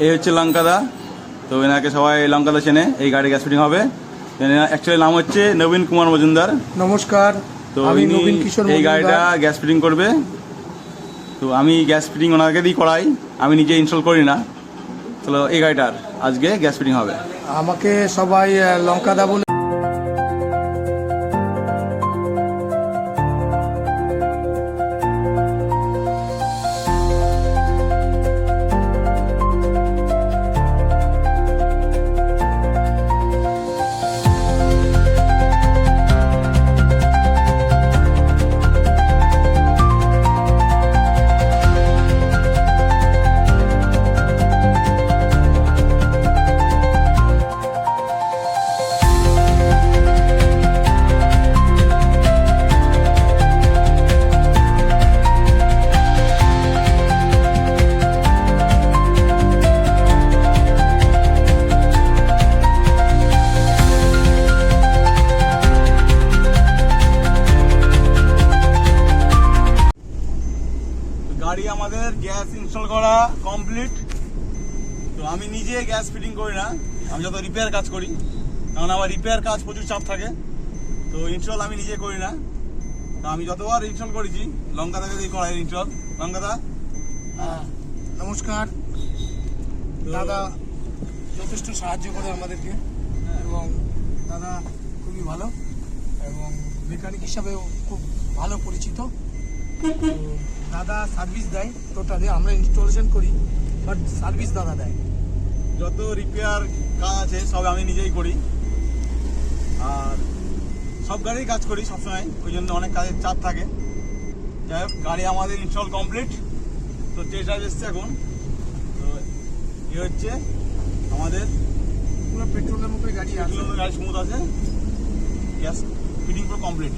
এই হচ্ছে লঙ্কাদা। তো এনাকে সবাই লঙ্কাদা চেনে। এই গাড়ি গ্যাস ফিটিং হবে। অ্যাকচুয়ালি নাম হচ্ছে নবীন কুমার মজুমদার। নমস্কার, তো আমি ইনি নবীন কিশোর এই গাড়িটা মজুমদার। গ্যাস ফিটিং করবে। তো আমি গ্যাস ফিটিং ওনাকে দিয়ে করাই, আমি নিজে ইনস্টল করি না। তো এই গাড়িটার আজকে গ্যাস ফিটিং হবে। আমাকে সবাই লঙ্কাদা বলে। গাড়ি আমাদের গ্যাস ইনস্টল করা কমপ্লিট। তো আমি নিজে গ্যাস ফিটিং করি না, আমি যত রিপেয়ার কাজ করি, কারণ আমার রিপেয়ার কাজ প্রচুর চাপ থাকে। তো ইনস্টল আমি নিজে করি না। তো আমি যতবার ইনস্টল করেছি লঙ্কাদাকে দিয়ে করাই ইনস্টল। লঙ্কাদা নমস্কার। দাদা যথেষ্ট সাহায্য করে আমাদেরকে, এবং দাদা খুবই ভালো এবং মেকানিক হিসাবেও খুব ভালো পরিচিত। তো দাদা সার্ভিস দেয় টোটালি, আমরা ইনস্টলেশন করি বাট সার্ভিস দাদা দেয়। যত রিপেয়ার কাজ আছে সব আমি নিজেই করি, আর সব গাড়ির কাজ করি সবসময়, ওই জন্য অনেক কাজের চাপ থাকে। যাই হোক, গাড়ি আমাদের ইনস্টল কমপ্লিট। তো টেস্ট ড্রাইভ এসছে এখন। তো এ হচ্ছে আমাদের পুরো পেট্রোলের মতো গাড়ি আছে। গাড়ি স্মুথ আছে, গ্যাস ফিটিং পুরো কমপ্লিট।